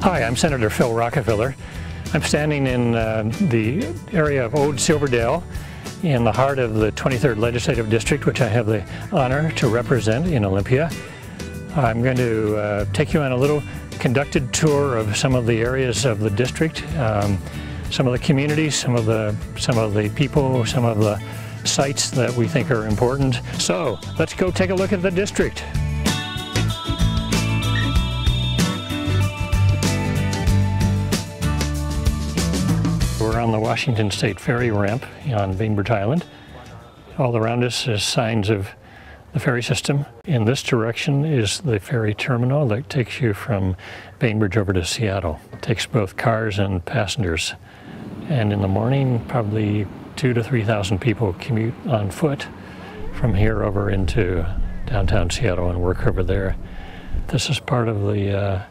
Hi, I'm Senator Phil Rockefeller. I'm standing in the area of Old Silverdale in the heart of the 23rd Legislative District, which I have the honor to represent in Olympia. I'm going to take you on a little conducted tour of some of the areas of the district, some of the communities, some of the people, some of the sites that we think are important. So let's go take a look at the district. We're on the Washington State Ferry ramp on D-Bainbridge Island. All around us is signs of the ferry system. In this direction is the ferry terminal that takes you from Bainbridge over to Seattle. It takes both cars and passengers. And in the morning, probably 2,000 to 3,000 people commute on foot from here over into downtown Seattle and work over there. This is part of the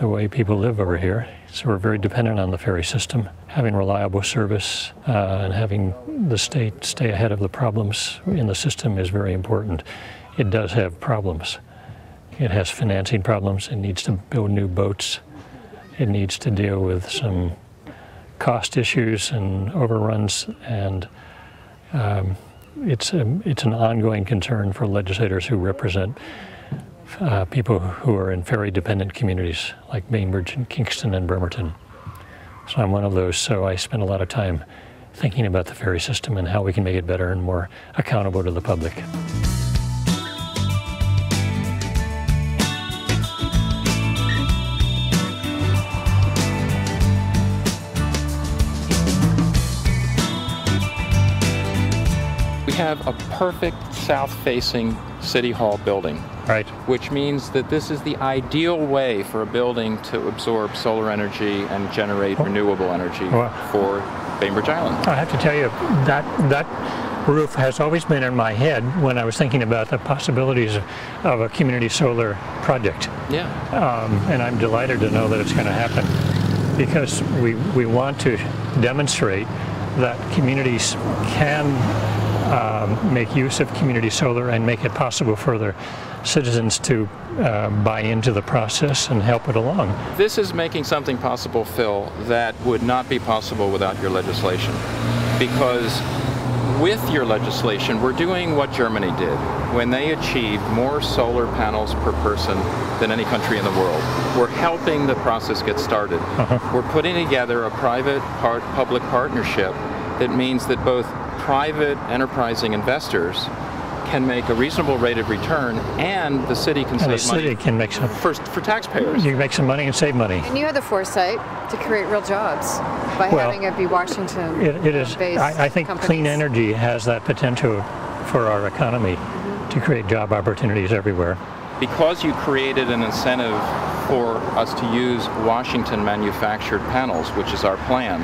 way people live over here. So we're very dependent on the ferry system. Having reliable service and having the state stay ahead of the problems in the system is very important. It does have problems. It has financing problems. It needs to build new boats. It needs to deal with some cost issues and overruns, and it's an ongoing concern for legislators who represent people who are in ferry-dependent communities like Bainbridge and Kingston and Bremerton. So I'm one of those, so I spend a lot of time thinking about the ferry system and how we can make it better and more accountable to the public. We have a perfect south-facing City Hall building. Right. Which means that this is the ideal way for a building to absorb solar energy and generate renewable energy for Bainbridge Island. I have to tell you, that roof has always been in my head when I was thinking about the possibilities of a community solar project. Yeah. And I'm delighted to know that it's going to happen, because we want to demonstrate that communities can make use of community solar and make it possible for their citizens to buy into the process and help it along. This is making something possible, Phil, that would not be possible without your legislation. Because with your legislation, we're doing what Germany did when they achieved more solar panels per person than any country in the world. We're helping the process get started. We're putting together a private-public partnership that means that both private enterprising investors can make a reasonable rate of return, and the city can save money. The city can make some for taxpayers. You can make some money and save money. And you have the foresight to create real jobs by having it be Washington. It is. I think companies. Clean energy has that potential for our economy to create job opportunities everywhere. Because you created an incentive for us to use Washington manufactured panels, which is our plan,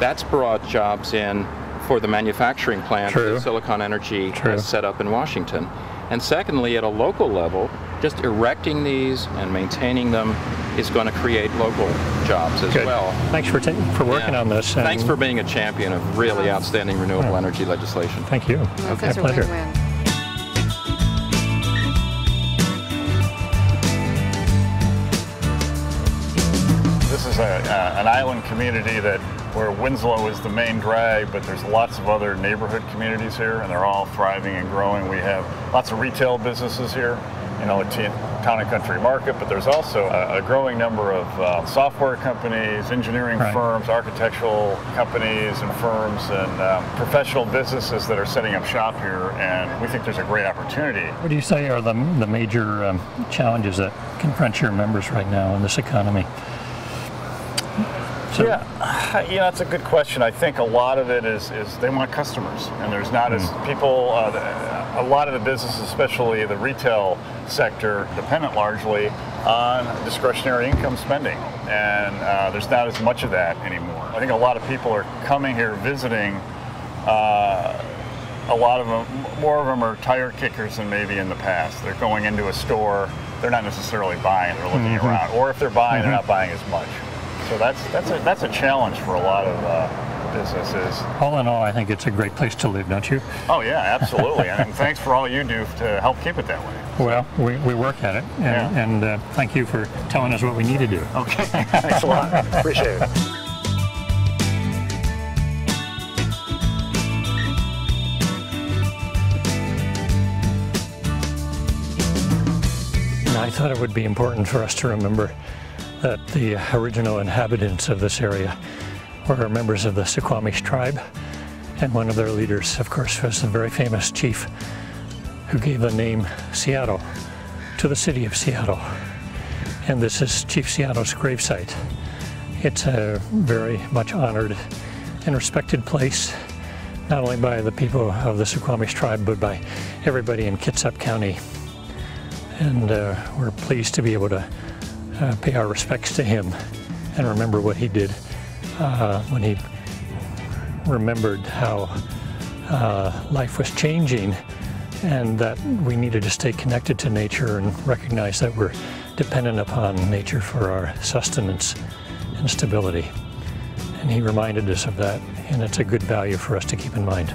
that's brought jobs in for the manufacturing plant that Silicon Energy has set up in Washington. And secondly, at a local level, just erecting these and maintaining them is going to create local jobs as well. Thanks for working on this. Thanks for being a champion of really outstanding renewable energy legislation. Thank you. It's a pleasure. Win-win. This is an island community where Winslow is the main drag, but there's lots of other neighborhood communities here, and they're all thriving and growing. We have lots of retail businesses here, you know, a town and country market, but there's also a growing number of software companies, engineering firms, architectural companies and firms, and professional businesses that are setting up shop here, and we think there's a great opportunity. What do you say are the major challenges that confront your members right now in this economy? So, yeah, you know, that's a good question. I think a lot of it is they want customers, and there's not as people, a lot of the businesses, especially the retail sector, dependent largely on discretionary income spending, and there's not as much of that anymore. I think a lot of people are coming here visiting. A lot of them, more of them are tire kickers than maybe in the past. They're going into a store, they're not necessarily buying, they're looking around, or if they're buying, they're not buying as much. So that's a challenge for a lot of business is. All in all, I think it's a great place to live, don't you? Oh yeah, absolutely. And thanks for all you do to help keep it that way. Well, we work at it, and thank you for telling us what we need to do. Okay, thanks a lot. Appreciate it. I thought it would be important for us to remember that the original inhabitants of this area were members of the Squamish tribe, and one of their leaders, of course, was the very famous chief who gave the name Seattle to the city of Seattle. And this is Chief Schiano's gravesite. It's a very much honored and respected place, not only by the people of the Squamish tribe, but by everybody in Kitsap County. And we're pleased to be able to pay our respects to him and remember what he did when he remembered how life was changing and that we needed to stay connected to nature and recognize that we're dependent upon nature for our sustenance and stability. And he reminded us of that, and it's a good value for us to keep in mind.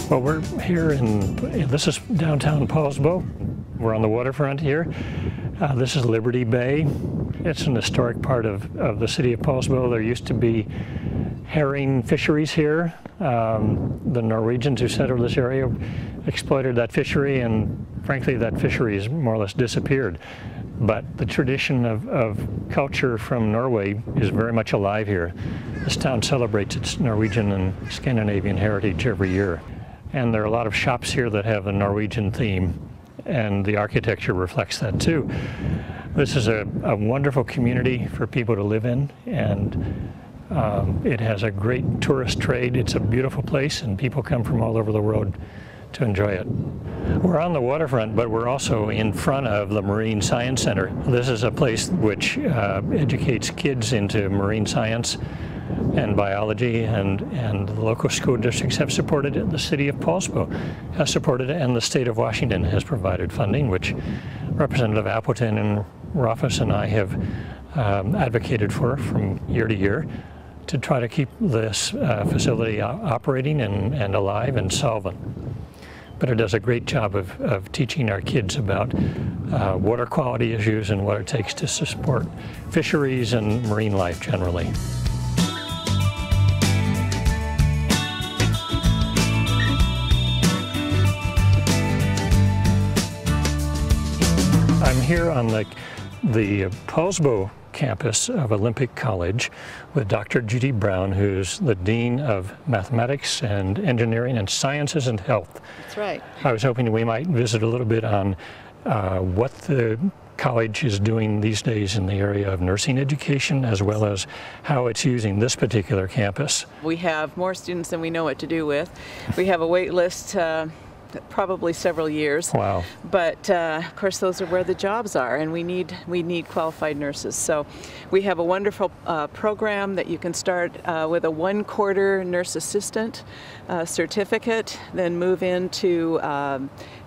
Well, we're here this is downtown Poulsbo. We're on the waterfront here. This is Liberty Bay. It's an historic part of the city of Poulsbo. There used to be herring fisheries here. The Norwegians who settled this area exploited that fishery, and frankly that fishery has more or less disappeared. But the tradition of culture from Norway is very much alive here. This town celebrates its Norwegian and Scandinavian heritage every year. And there are a lot of shops here that have a Norwegian theme, and the architecture reflects that too. This is a wonderful community for people to live in, and it has a great tourist trade. It's a beautiful place, and people come from all over the world to enjoy it. We're on the waterfront, but we're also in front of the Marine Science Center. This is a place which educates kids into marine science and biology, and the local school districts have supported it. The city of Poulsbo has supported it, and the state of Washington has provided funding, which Representative Appleton and Roffus and I have advocated for from year to year to try to keep this facility operating and alive and solvent. But it does a great job of teaching our kids about water quality issues and what it takes to support fisheries and marine life generally. I'm here on the Poulsbo campus of Olympic College with Dr. Judy Brown, who's the Dean of Mathematics and Engineering and Sciences and Health. That's right. I was hoping we might visit a little bit on what the college is doing these days in the area of nursing education, as well as how it's using this particular campus. We have more students than we know what to do with. We have a wait list probably several years. Wow. But of course those are where the jobs are, and we need qualified nurses. So we have a wonderful program that you can start with a 1-quarter nurse assistant certificate, then move into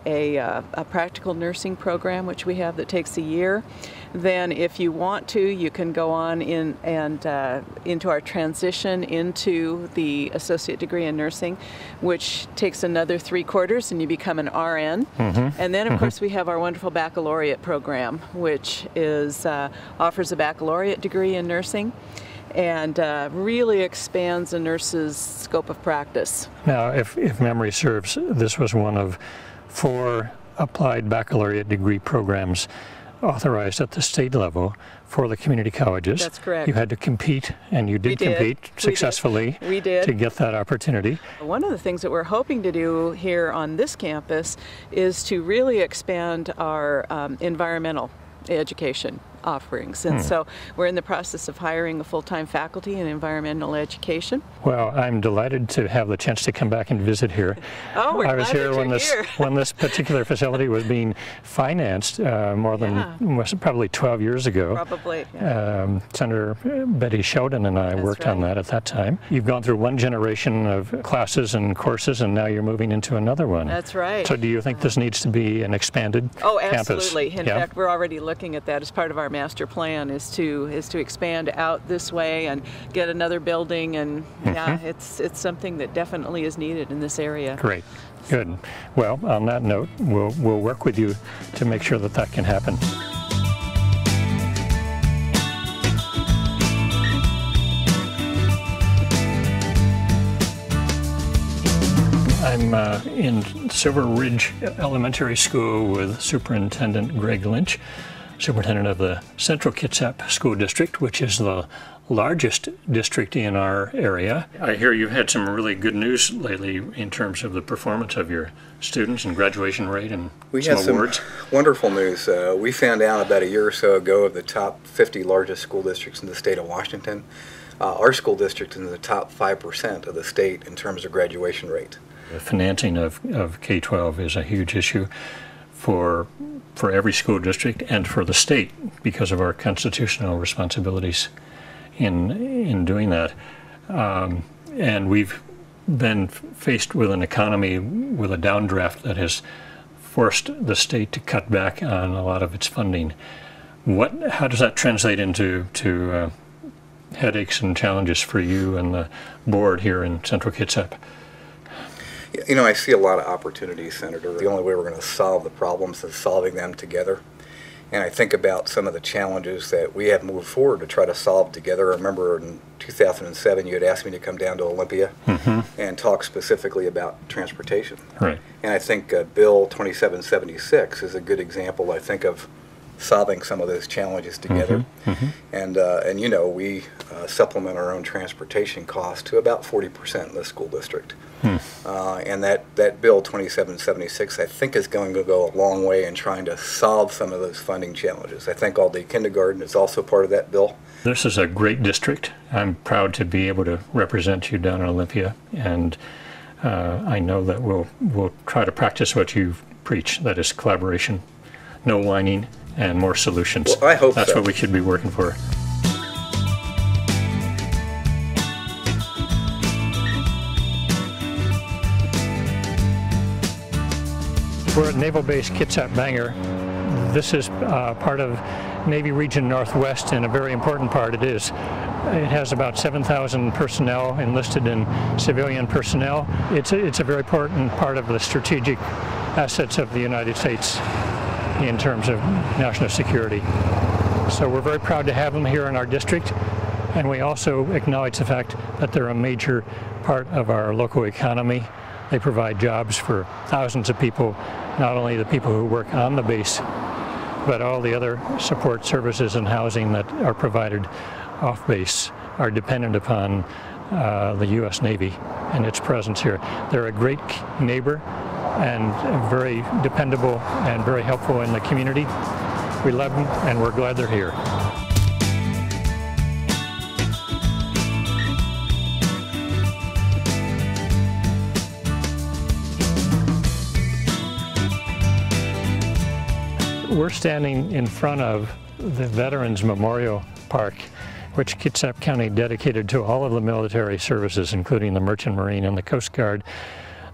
a practical nursing program, which we have that takes a year. Then if you want to, you can go on into our transition into the associate degree in nursing, which takes another 3 quarters, and you become an RN. Mm-hmm. And then of course we have our wonderful baccalaureate program, which offers a baccalaureate degree in nursing and really expands a nurse's scope of practice. Now, if memory serves, this was one of 4 applied baccalaureate degree programs authorized at the state level for the community colleges. That's correct. You had to compete, and you did compete successfully to get that opportunity. One of the things that we're hoping to do here on this campus is to really expand our environmental education. offerings. And so we're in the process of hiring a full-time faculty in environmental education. Well, I'm delighted to have the chance to come back and visit here. Oh, we're I was glad here that when you're this here. when this particular facility was being financed more than probably 12 years ago. Probably. Senator Betty Sheldon and I worked on that at that time. You've gone through one generation of classes and courses, and now you're moving into another one. That's right. So do you think this needs to be an expanded campus? Absolutely. In fact, we're already looking at that as part of our master plan, is to expand out this way and get another building, and it's something that definitely is needed in this area. Great. Good. Well, on that note, we'll work with you to make sure that that can happen. I'm in Silver Ridge Elementary School with Superintendent Greg Lynch, Superintendent of the Central Kitsap School District, which is the largest district in our area. I hear you've had some really good news lately in terms of the performance of your students and graduation rate and some awards. Wonderful news. We found out about a year or so ago of the top 50 largest school districts in the state of Washington. Our school district is in the top 5% of the state in terms of graduation rate. The financing of K-12 is a huge issue for every school district and for the state because of our constitutional responsibilities in doing that. And we've been faced with an economy with a downdraft that has forced the state to cut back on a lot of its funding. How does that translate into headaches and challenges for you and the board here in Central Kitsap? You know, I see a lot of opportunities, Senator. The only way we're going to solve the problems is solving them together. And I think about some of the challenges that we have moved forward to try to solve together. I remember in 2007 you had asked me to come down to Olympia and talk specifically about transportation. Right. And I think Bill 2776 is a good example, I think, of solving some of those challenges together. And you know, we supplement our own transportation costs to about 40% in the school district. And that Bill 2776, I think, is going to go a long way in trying to solve some of those funding challenges. I think all-day kindergarten is also part of that bill. This is a great district. I'm proud to be able to represent you down in Olympia, and I know that we'll try to practice what you preach, that is collaboration, no whining, and more solutions. Well, I hope that's so. What we should be working for. We're at Naval Base Kitsap Bangor. This is part of Navy Region Northwest, and a very important part it is. It has about 7,000 personnel enlisted in civilian personnel. It's a very important part of the strategic assets of the United States in terms of national security. So we're very proud to have them here in our district, and we also acknowledge the fact that they're a major part of our local economy. They provide jobs for thousands of people, not only the people who work on the base, but all the other support services and housing that are provided off base are dependent upon the U.S. Navy and its presence here. They're a great neighbor and very dependable and very helpful in the community. We love them, and we're glad they're here. We're standing in front of the Veterans Memorial Park, which Kitsap County dedicated to all of the military services, including the Merchant Marine and the Coast Guard,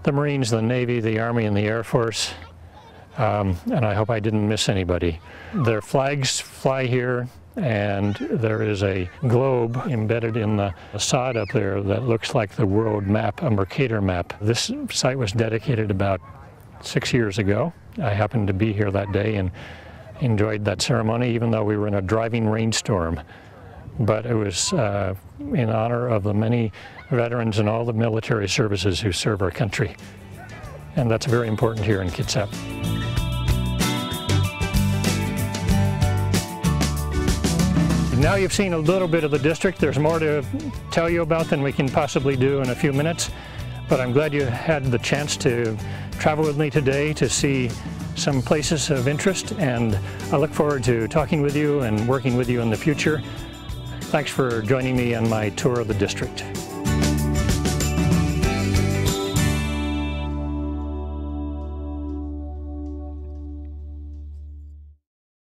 the Marines, the Navy, the Army, and the Air Force, and I hope I didn't miss anybody. Their flags fly here, and there is a globe embedded in the sod up there that looks like the world map, a Mercator map. This site was dedicated about 6 years ago. I happened to be here that day and enjoyed that ceremony, even though we were in a driving rainstorm. But it was in honor of the many veterans and all the military services who serve our country. And that's very important here in Kitsap. Now you've seen a little bit of the district. There's more to tell you about than we can possibly do in a few minutes. But I'm glad you had the chance to travel with me today to see some places of interest, and I look forward to talking with you and working with you in the future. Thanks for joining me on my tour of the district.